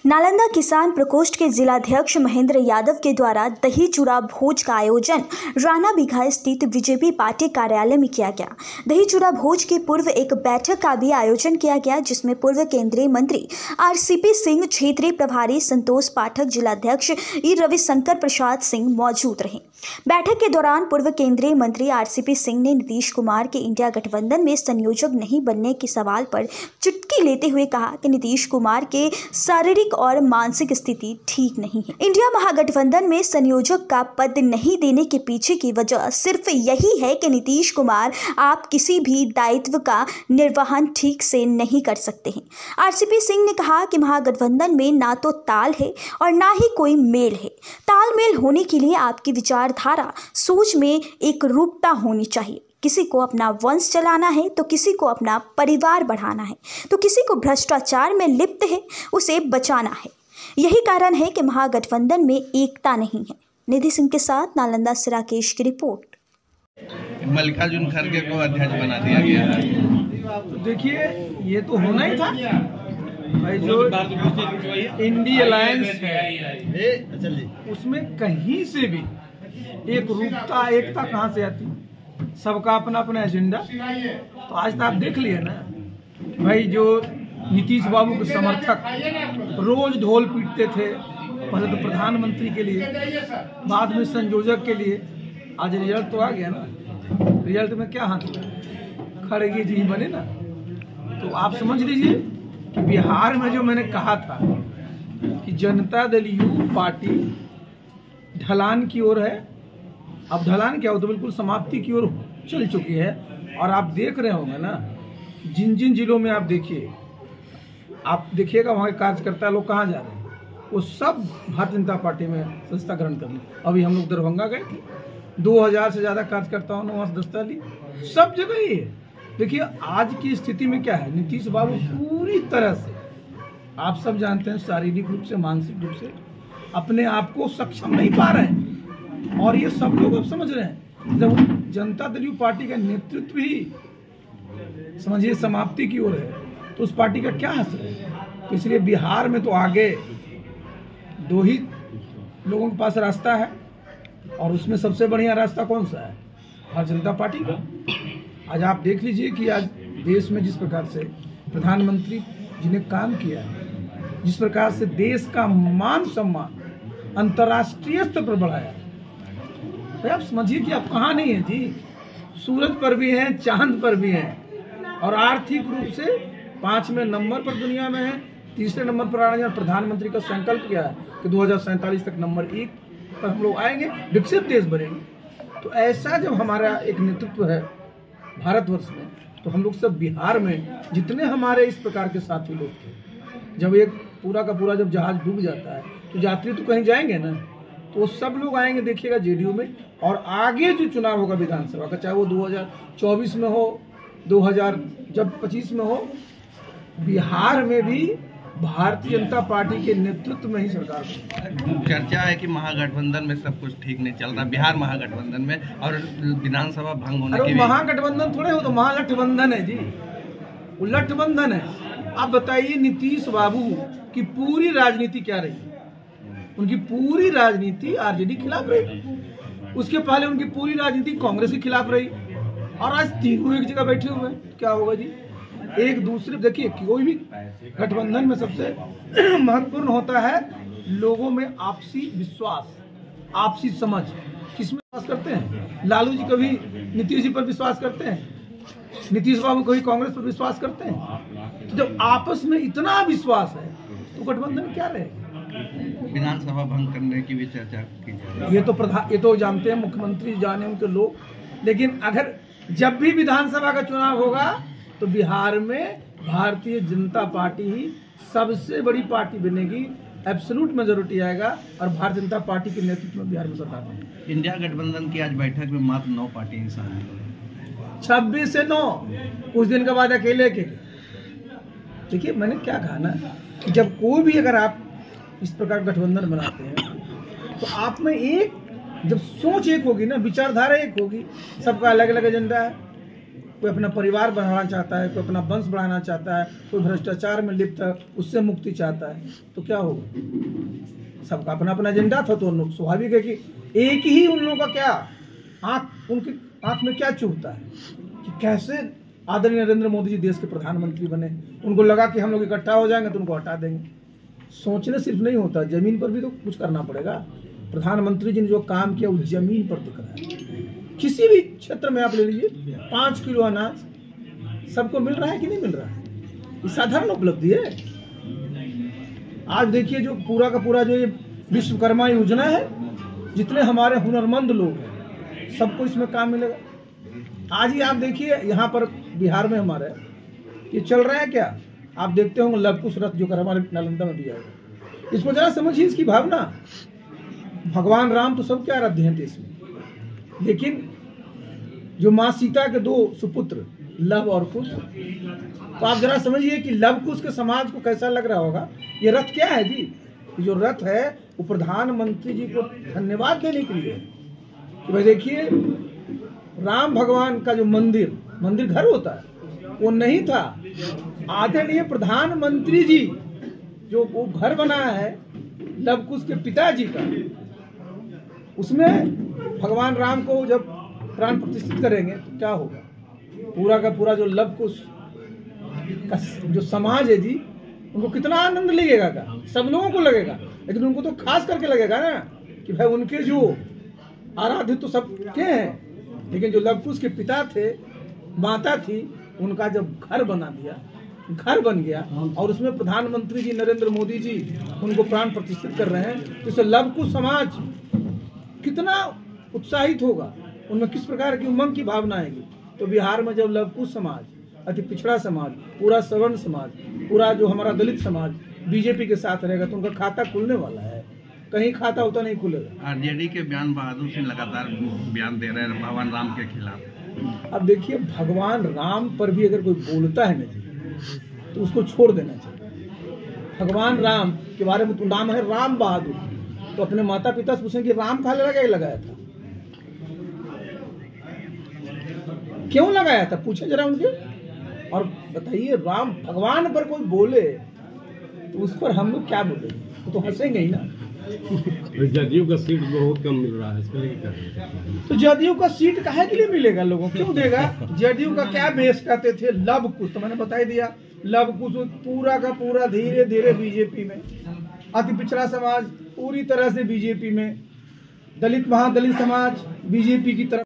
नालंदा किसान प्रकोष्ठ के जिलाध्यक्ष महेंद्र यादव के द्वारा दही चूड़ा भोज का आयोजन राणा बीघा स्थित बीजेपी पार्टी कार्यालय में किया गया। दही चूड़ा भोज के पूर्व एक बैठक का भी आयोजन किया गया, जिसमें पूर्व केंद्रीय मंत्री आरसीपी सिंह, क्षेत्रीय प्रभारी संतोष पाठक, जिलाध्यक्ष ई रविशंकर प्रसाद सिंह मौजूद रहे। बैठक के दौरान पूर्व केंद्रीय मंत्री आरसीपी सिंह ने नीतीश कुमार के इंडिया गठबंधन में संयोजक नहीं बनने के सवाल पर चुटकी लेते हुए कहा कि नीतीश कुमार के शारीरिक और मानसिक स्थिति ठीक नहीं है। इंडिया महागठबंधन में संयोजक का पद नहीं देने के पीछे की वजह सिर्फ यही है कि नीतीश कुमार आप किसी भी दायित्व का निर्वहन ठीक से नहीं कर सकते हैं। आरसीपी सिंह ने कहा कि महागठबंधन में ना तो ताल है और ना ही कोई मेल है। तालमेल होने के लिए आपकी विचारधारा, सोच में एक रूपता होनी चाहिए। किसी को अपना वंश चलाना है तो किसी को अपना परिवार बढ़ाना है, तो किसी को भ्रष्टाचार में लिप्त है उसे बचाना है। यही कारण है कि महागठबंधन में एकता नहीं है। निधि सिंह के साथ नालंदा से राकेश की रिपोर्ट। मल्लिकार्जुन खड़गे को अध्यक्ष बना दिया गया है। तो देखिए, ये तो होना ही था भाई। जो इंडिया अलायंस है उसमें कहीं से भी एक रूपता, एकता कहाँ से आती? सबका अपना अपना एजेंडा। तो आज तो आप देख लिए ना भाई, जो नीतीश बाबू के समर्थक रोज ढोल पीटते थे, पहले तो प्रधानमंत्री के लिए, बाद में संयोजक के लिए। आज रिजल्ट तो आ गया ना। रिजल्ट में क्या हाथ खड़गे जी बने ना। तो आप समझ लीजिए कि बिहार में जो मैंने कहा था कि जनता दल यू पार्टी ढलान की ओर है, अब ढलान क्या हो तो बिल्कुल समाप्ति की ओर चल चुकी है। और आप देख रहे होंगे ना, जिन जिन जिलों में आप देखिएगा वहाँ के कार्यकर्ता लोग कहाँ जा रहे हैं, वो सब भारतीय जनता पार्टी में सदस्यता ग्रहण करने। अभी हम लोग दरभंगा गए थे, 2000 से ज़्यादा कार्यकर्ताओं ने वहाँ सदस्यता ली। सब जगह ही है। देखिए आज की स्थिति में क्या है, नीतीश बाबू पूरी तरह से, आप सब जानते हैं, शारीरिक रूप से, मानसिक रूप से अपने आप को सक्षम नहीं पा रहे हैं। और ये सब लोग अब समझ रहे हैं, जब जनता दल यू पार्टी का नेतृत्व ही समझिए समाप्ति की ओर है, तो उस पार्टी का क्या असर है। तो इसलिए बिहार में तो आगे दो ही लोगों के पास रास्ता है, और उसमें सबसे बढ़िया रास्ता कौन सा है? भारतीय जनता पार्टी का। आज आप देख लीजिए कि आज देश में जिस प्रकार से प्रधानमंत्री जी ने काम किया है, जिस प्रकार से देश का मान सम्मान अंतर्राष्ट्रीय स्तर पर बढ़ाया, तो आप समझिए कि आप कहाँ नहीं है जी। सूरज पर भी हैं, चांद पर भी हैं, और आर्थिक रूप से 5वें नंबर पर दुनिया में है। 3रे नंबर पर आने प्रधानमंत्री का संकल्प किया है कि 2047 तक नंबर 1 पर हम लोग आएंगे, विकसित देश बनेंगे। तो ऐसा जब हमारा एक नेतृत्व है भारतवर्ष में, तो हम लोग सब बिहार में जितने हमारे इस प्रकार के साथी लोग थे, जब एक पूरा का पूरा जब जहाज डूब जाता है तो यात्री तो कहीं जाएंगे ना, तो सब लोग आएंगे देखिएगा जेडीयू में। और आगे जो चुनाव होगा विधानसभा का, चाहे वो 2024 में हो, 2025 में हो, बिहार में भी भारतीय जनता पार्टी के नेतृत्व में ही सरकार बनेगी। चर्चा है कि महागठबंधन में सब कुछ ठीक नहीं चल रहा, बिहार महागठबंधन में, और विधानसभा भंग होने की। महागठबंधन थोड़े हो तो महालठबंधन है जी, वो लठबंधन है। आप बताइए, नीतीश बाबू की पूरी राजनीति क्या रही? उनकी पूरी राजनीति आरजेडी के खिलाफ रही, उसके पहले उनकी पूरी राजनीति कांग्रेस के खिलाफ रही, और आज तीनों एक जगह बैठे हुए हैं। क्या होगा जी? एक दूसरे, देखिए कोई भी गठबंधन में सबसे महत्वपूर्ण होता है लोगों में आपसी विश्वास, आपसी समझ। किसमें विश्वास करते हैं? लालू जी कभी नीतीश जी पर विश्वास करते हैं, नीतीश बाबू कभी कांग्रेस पर विश्वास करते हैं। तो जब आपस में इतना विश्वास है तो गठबंधन क्या रहेगा? विधानसभा भंग करने की भी चर्चा की जाए। ये तो जानते हैं मुख्यमंत्री, जाने उनके लोग। लेकिन अगर जब भी विधानसभा का चुनाव होगा तो बिहार में भारतीय जनता पार्टी ही सबसे बड़ी पार्टी बनेगी, एब्सोल्यूट मेजोरिटी आएगा, और भारतीय जनता पार्टी के नेतृत्व में बिहार में सरकार बनेगी। इंडिया गठबंधन की आज बैठक में मात्र 9 पार्टी शामिल हुई, 26 से 9, कुछ दिन के बाद अकेले। देखिए मैंने क्या कहा ना, कि जब कोई भी अगर आप इस प्रकार गठबंधन बनाते हैं तो आप में एक जब सोच एक होगी ना, विचारधारा एक होगी, सबका अलग अलग एजेंडा है, कोई अपना परिवार बढ़ाना चाहता है, कोई अपना वंश बढ़ाना चाहता है, कोई भ्रष्टाचार में लिप्त है उससे मुक्ति चाहता है, तो क्या होगा? सबका अपना अपना एजेंडा था, तो स्वाभाविक है कि एक ही उन लोगों का क्या उनकी आंख में क्या चुभता है कि कैसे आदरणीय नरेंद्र मोदी जी देश के प्रधानमंत्री बने। उनको लगा कि हम लोग इकट्ठा हो जाएंगे तो उनको हटा देंगे। सोचने सिर्फ नहीं होता, जमीन पर भी तो कुछ करना पड़ेगा। प्रधानमंत्री जी ने जो काम किया वो जमीन पर दिख रहा है। किसी भी क्षेत्र में आप ले लीजिए, 5 किलो अनाज सबको मिल रहा है कि नहीं मिल रहा है? ये साधारण उपलब्धि है। आज देखिए जो पूरा का पूरा जो ये विश्वकर्मा योजना है, जितने हमारे हुनरमंद लोग हैं सबको इसमें काम मिलेगा। आज ही आप देखिए यहाँ पर बिहार में हमारे ये चल रहा है क्या, आप देखते होंगे लवकुश रथ जो कर हमारे नालंदा में भी आएगा। इसको जरा समझिए, इसकी भावना। भगवान राम तो सबके आराध्य हैं देश में, लेकिन जो माँ सीता के 2 सुपुत्र लव और कुश, तो आप जरा समझिए कि लव कुश के समाज को कैसा लग रहा होगा। ये रथ क्या है जी? ये जो रथ है वो प्रधानमंत्री जी को धन्यवाद देने के लिए कि भाई देखिए राम भगवान का जो मंदिर घर होता है वो नहीं था। आदरणीय प्रधानमंत्री जी जो वो घर बनाया है लव कुश के पिताजी का, उसमें भगवान राम को जब प्राण प्रतिष्ठित करेंगे तो क्या होगा? पूरा का पूरा जो लव कुश का जो समाज है जी, उनको कितना आनंद लगेगा का? सब लोगों को लगेगा, लेकिन उनको तो खास करके लगेगा ना कि भाई उनके जो आराध्य तो सबके हैं, लेकिन जो लव कुश के पिता थे, माता थी, उनका जब घर बन गया और उसमें प्रधानमंत्री जी नरेंद्र मोदी जी उनको प्राण प्रतिष्ठित कर रहे हैं, तो इससे लव कुश समाज कितना उत्साहित होगा, उनमें किस प्रकार की उमंग की भावना आएगी। तो बिहार में जब लव कुश समाज, अति पिछड़ा समाज, पूरा सवर्ण समाज, पूरा जो हमारा दलित समाज बीजेपी के साथ रहेगा तो उनका खाता खुलने वाला है। कहीं खाता होता नहीं खुलेगा। आरजेडी के बयान बहादुर सिंह लगातार बयान दे रहे हैं भगवान राम के खिलाफ। अब देखिए भगवान राम पर भी अगर कोई बोलता है ना जी तो उसको छोड़ देना चाहिए। भगवान राम के बारे में तो नाम है राम बहादुर, तो अपने माता पिता से पूछें कि राम कहाँ लगाया था, क्यों लगाया था, पूछे जरा उनके। और बताइए राम भगवान पर कोई बोले तो उस पर हम लोग क्या बोले? वो तो हंसेंगे ही ना। जदयू का सीट बहुत कम मिल रहा है, इसके लिए क्या है? तो जदयू का सीट काहे के लिए मिलेगा? लोगों क्यों देगा? जदयू का क्या बेस कहते थे? लव कुश, तो मैंने बता ही दिया। लव कुश पूरा का पूरा धीरे धीरे बीजेपी में, अति पिछड़ा समाज पूरी तरह से बीजेपी में, दलित महादलित समाज बीजेपी की तरफ।